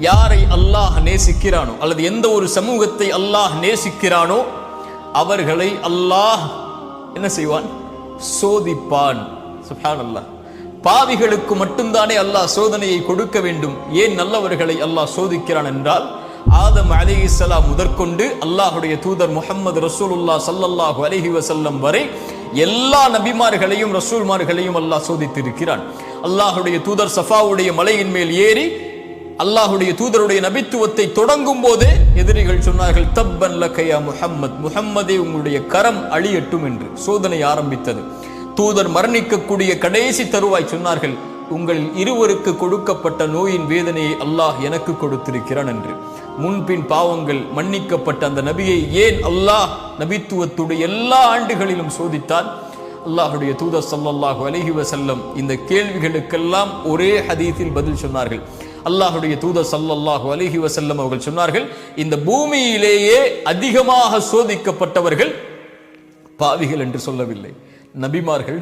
யாரை அல்லாஹ் நேசிக்கிறானோ அல்லது எந்த ஒரு சமூகத்தை அல்லாஹ் நேசிக்கிறானோ அவர்களை அல்லாஹ் என்ன செய்வான்? சோதிப்பான். சுப்ஹானல்லாஹ். பாவிகளுக்கு மட்டும்தானே அல்லாஹ் சோதனையை கொடுக்க வேண்டும். ஏன் நல்லவர்களை அல்லாஹ் சோதிக்கிறான் என்றால், ஆதம் அலைஹிஸ்ஸலாம் முதற்கொண்டு அல்லாஹுடைய தூதர் முஹம்மது ரசூலுல்லாஹ் ஸல்லல்லாஹு அலைஹி வஸல்லம் வரை எல்லா நபிமார்களையும் ரசூல்மார்களையும் அல்லாஹ் சோதித்திருக்கிறான். அல்லாஹுடைய தூதர் சஃபாவுடைய மலையின் மேல் ஏறி அல்லாஹுடைய தூதருடைய நபித்துவத்தை தொடங்கும் போதே எதிரிகள் சொன்னார்கள், தப்பன் லக்கயா முஹம்மத், முஹம்மதே உங்களுடைய கரம் அழியட்டும் என்று சோதனை ஆரம்பித்தது. தூதர் மரணிக்கக்கூடிய கடைசி தருவாய் சொன்னார்கள், உங்கள் இருவருக்கு கொடுக்கப்பட்ட நோயின் வேதனையை அல்லாஹ் எனக்கு கொடுத்திருக்கிறான் என்று. முன்பின் பாவங்கள் மன்னிக்கப்பட்ட அந்த நபியை ஏன் அல்லாஹ் நபித்துவத்துடைய எல்லா ஆண்டுகளிலும் சோதித்தான்? அல்லாஹுடைய தூதர் ஸல்லல்லாஹு அலைஹி வஸல்லம் இந்த கேள்விகளுக்கெல்லாம் ஒரே ஹதீஸில் பதில் சொன்னார்கள். அல்லாஹுடைய தூதர் ஸல்லல்லாஹு அலைஹி வஸல்லம் அவர்கள் சொன்னார்கள், இந்த பூமியிலேயே அதிகமாக சோதிக்கப்பட்டவர்கள் பாவிகள் என்று சொல்லவில்லை, நபிமார்கள்.